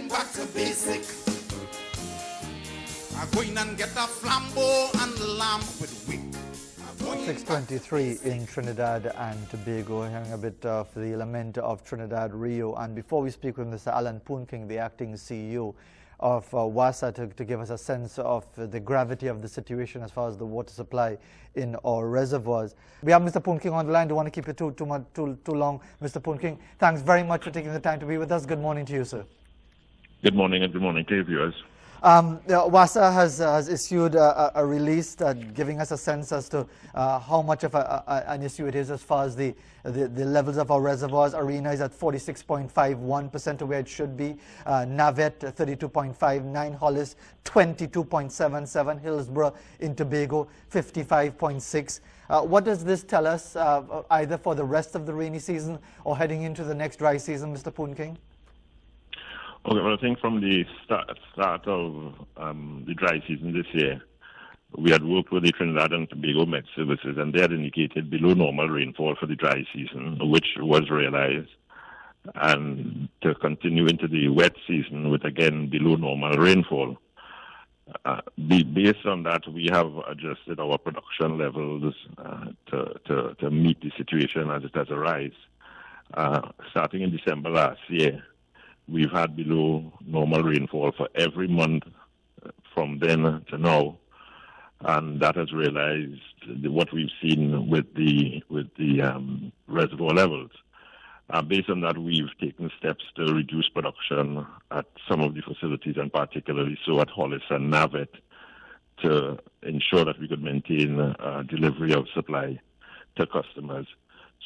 going back to basic. I'm going and get a flambeau and lamp with wick. 6:23 in Trinidad and Tobago, hearing a bit of the lament of Trinidad Rio. And before we speak with Mr. Allan Poon-King, the acting CEO of WASA, to give us a sense of the gravity of the situation as far as the water supply in our reservoirs. We have Mr. Poon-King on the line. Don't want to keep it too long. Mr. Poon-King, thanks very much for taking the time to be with us. Good morning to you, sir. Good morning, and good morning to your viewers. WASA has issued a release giving us a sense as to how much of an issue it is as far as the levels of our reservoirs. Arena is at 46.51% of where it should be. Navet 32.59, Hollis 22.77, Hillsborough in Tobago 55.6. What does this tell us either for the rest of the rainy season or heading into the next dry season, Mr. Poon-King? Okay, well, I think from the start of the dry season this year, we had worked with the Trinidad and Tobago Met Services, and they had indicated below normal rainfall for the dry season, which was realized, and to continue into the wet season with, again, below normal rainfall. Based on that, we have adjusted our production levels to meet the situation as it has arisen. Starting in December last year, we've had below normal rainfall for every month from then to now, and that has realized what we've seen with the reservoir levels. Based on that, we've taken steps to reduce production at some of the facilities, and particularly so at Hollis and Navet, to ensure that we could maintain delivery of supply to customers.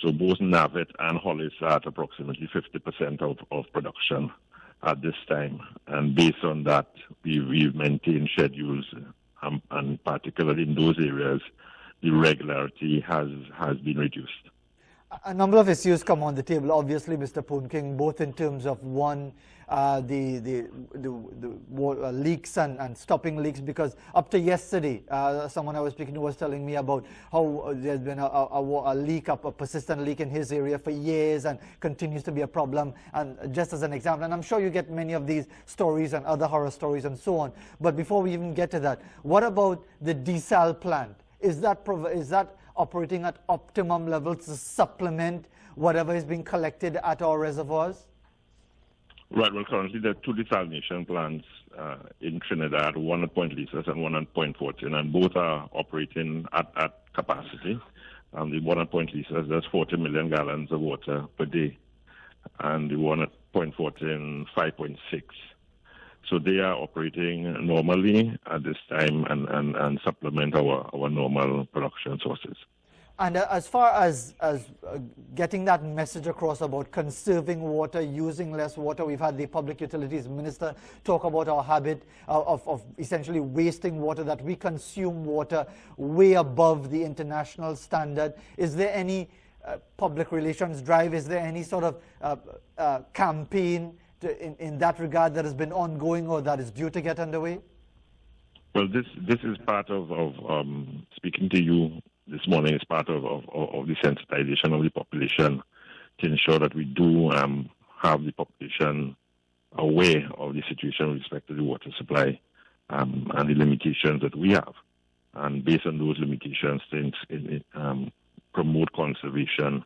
So both Navet and Hollis are at approximately 50% of production at this time. And based on that, we've maintained schedules, and particularly in those areas, the regularity has been reduced. A number of issues come on the table, obviously, Mr. Poon-King, both in terms of one, the leaks and stopping leaks, because up to yesterday, someone I was speaking to was telling me about how there's been a leak, a persistent leak in his area for years and continues to be a problem. And just as an example, and I'm sure you get many of these stories and other horror stories and so on. But before we even get to that, what about the desal plant? Is that operating at optimum levels to supplement whatever is being collected at our reservoirs? Right. Well, currently there are two desalination plants in Trinidad, one at Point Lisas and one at Point Fortin, and both are operating at capacity. The one at Point Lisas, there's 40 million gallons of water per day, and the one at Point Fortin, 5.6. So they are operating normally at this time and supplement our normal production sources. And as far as getting that message across about conserving water, using less water, we've had the Public Utilities Minister talk about our habit of essentially wasting water, that we consume water way above the international standard. Is there any public relations drive? Is there any sort of campaign in that regard that has been ongoing or that is due to get underway? Well, this is part of speaking to you this morning, is part of the sensitization of the population to ensure that we do have the population aware of the situation with respect to the water supply and the limitations that we have. And based on those limitations, things promote conservation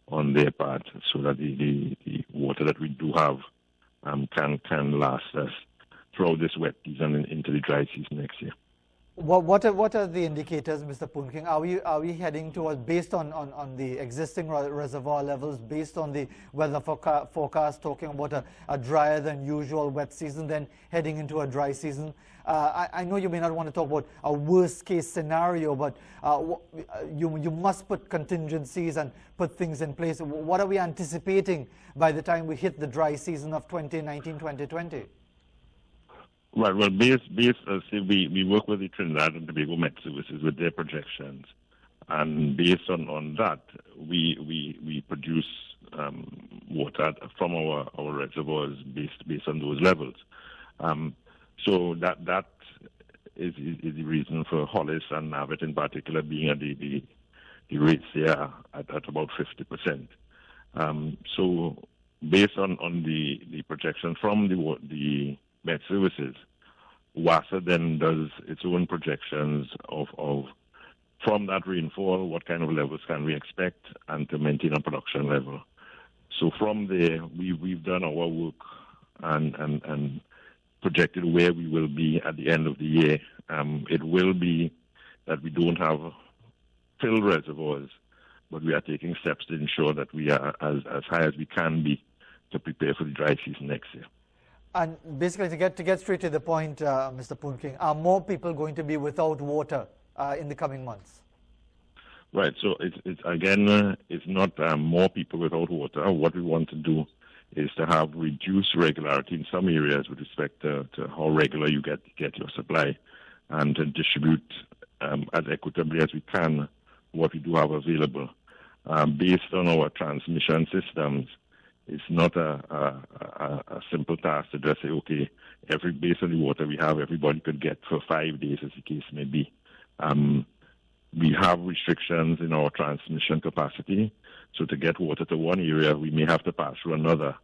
on their part so that the water that we do have can last us throughout this wet season and into the dry season next year. What are the indicators, Mr. Poon-King? Are we heading towards, based on the existing reservoir levels, based on the weather forecast talking about a drier than usual wet season, then heading into a dry season? I know you may not want to talk about a worst case scenario, but you must put contingencies and put things in place. What are we anticipating by the time we hit the dry season of 2019-2020? Right. Well, we work with the Trinidad and Tobago Met Services with their projections, and based on that, we produce water from our reservoirs based on those levels. So that is the reason for Hollis and Navet in particular being at the rates there at about 50%. So based on the projection from the Met Services, WASA then does its own projections of from that rainfall, what kind of levels can we expect, and to maintain a production level. So from there, we've done our work and projected where we will be at the end of the year. It will be that we don't have filled reservoirs, but we are taking steps to ensure that we are as high as we can be to prepare for the dry season next year. And basically, to get straight to the point, Mr. Poon-King, are more people going to be without water in the coming months? Right. So it's not more people without water. What we want to do is to have reduced regularity in some areas with respect to how regular you get your supply, and to distribute as equitably as we can what we do have available. Based on our transmission systems, it's not a simple task to just say, okay, based on the water we have, everybody could get for 5 days, as the case may be. We have restrictions in our transmission capacity. So to get water to one area, we may have to pass through another.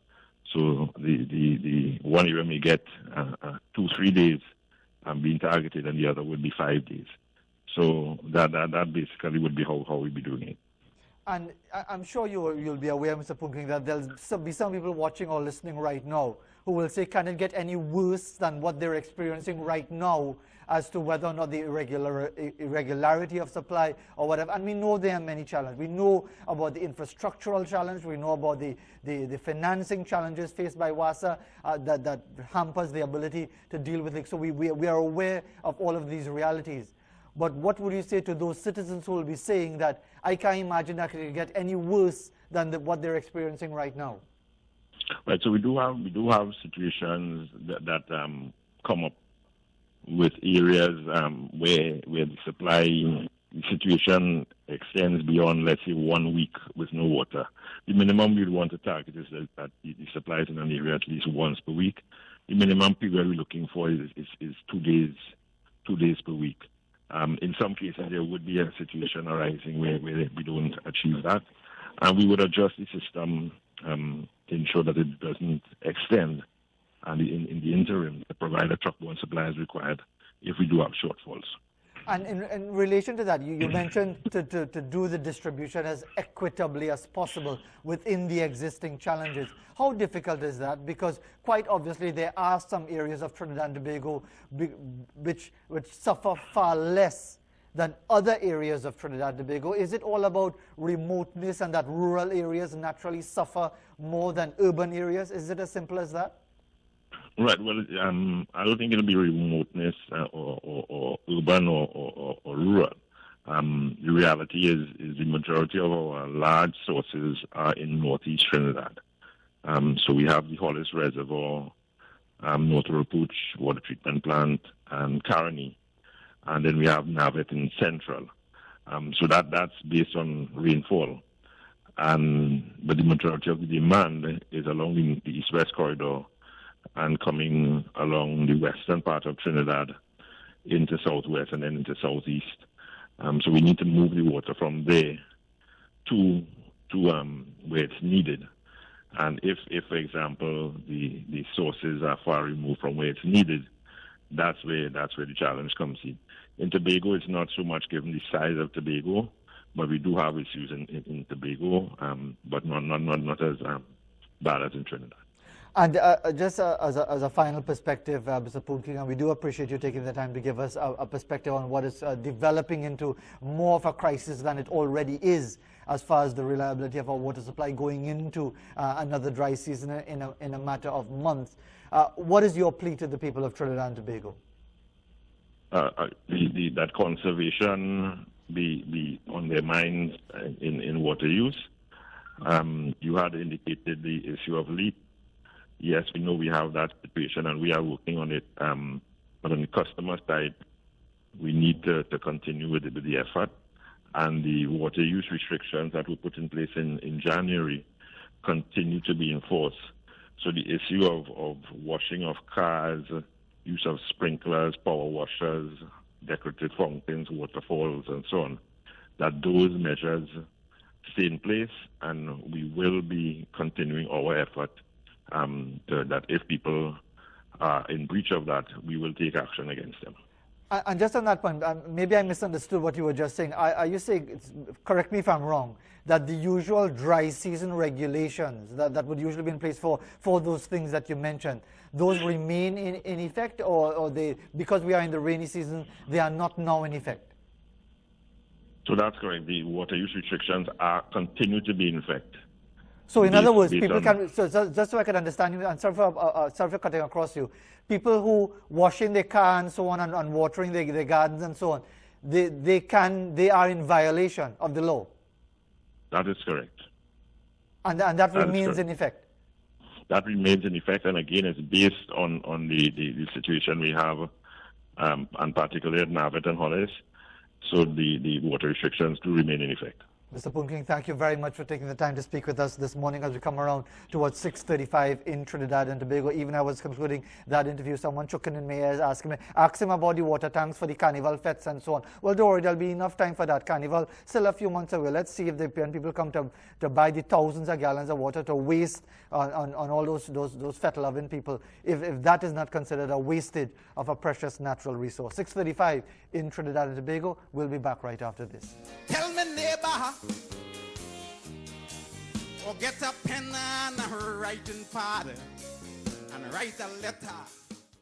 So the one area may get 2-3 days being targeted, and the other would be 5 days. So that basically would be how we'd be doing it. And I'm sure you'll be aware, Mr. Poon-King, that there'll be some people watching or listening right now who will say, can it get any worse than what they're experiencing right now as to whether or not the irregularity of supply or whatever? And we know there are many challenges. We know about the infrastructural challenge. We know about the financing challenges faced by WASA that hampers the ability to deal with it. So we are aware of all of these realities. But what would you say to those citizens who will be saying that I can't imagine that it can get any worse than what they're experiencing right now? Right. So we do have situations that come up with areas where the supply situation extends beyond, let's say, 1 week with no water. The minimum we'd want to target is that the supply is in an area at least once per week. The minimum period we're looking for is 2 days, 2 days per week. In some cases, there would be a situation arising where we don't achieve that, and we would adjust the system to ensure that it doesn't extend, and in the interim, to provide a truckborne supply as required if we do have shortfalls. And in relation to that, you mentioned to do the distribution as equitably as possible within the existing challenges. How difficult is that? Because quite obviously there are some areas of Trinidad and Tobago which suffer far less than other areas of Trinidad and Tobago. Is it all about remoteness and that rural areas naturally suffer more than urban areas? Is it as simple as that? Right. Well, I don't think it'll be remoteness or urban or rural. The reality is the majority of our large sources are in northeast Trinidad. So we have the Hollis Reservoir, North Pooch Water Treatment Plant, and Caroni, and then we have Navet in Central. So that's based on rainfall. But the majority of the demand is along the east-west corridor and coming along the western part of Trinidad into southwest and then into southeast. So we need to move the water from there to where it's needed. And if for example, the sources are far removed from where it's needed, that's where the challenge comes in. In Tobago, it's not so much given the size of Tobago, but we do have issues in Tobago, but not as bad as in Trinidad. And just as a final perspective, Mr. Poon-King, and we do appreciate you taking the time to give us a perspective on what is developing into more of a crisis than it already is as far as the reliability of our water supply going into another dry season in a matter of months. What is your plea to the people of Trinidad and Tobago? That conservation be on their minds in water use. You had indicated the issue of leak. Yes, we know we have that situation and we are working on it. But on the customer side, we need to continue with the effort. And the water use restrictions that were put in place in January continue to be enforced. So the issue of washing of cars, use of sprinklers, power washers, decorative fountains, waterfalls, and so on, that those measures stay in place, and we will be continuing our effort that if people are in breach of that, we will take action against them. And just on that point, maybe I misunderstood what you were just saying. Are you saying, correct me if I'm wrong, that the usual dry season regulations that would usually be in place for those things that you mentioned, those remain in effect, or they, because we are in the rainy season, they are not now in effect? So that's correct. The water use restrictions continue to be in effect. So in other words, people can, so just so I can understand you, and sorry for cutting across you, people who washing their car and so on and watering their gardens and so on, they are in violation of the law. That is correct. And that remains in effect. That remains in effect, and again, it's based on the situation we have, and particularly at Navet and Hollis. So the water restrictions do remain in effect. Mr. Poon-King, thank you very much for taking the time to speak with us this morning as we come around towards 6:35 in Trinidad and Tobago. Even I was concluding that interview, someone chooking in me, asked him about the water tanks for the carnival fetes and so on. Well, don't worry, there'll be enough time for that. Carnival still a few months away. Let's see if people come to buy the thousands of gallons of water to waste on all those fete-loving people, if that is not considered a wastage of a precious natural resource. 6:35 in Trinidad and Tobago. We'll be back right after this. Tell me, neighbor, or get a pen and a writing pad and write a letter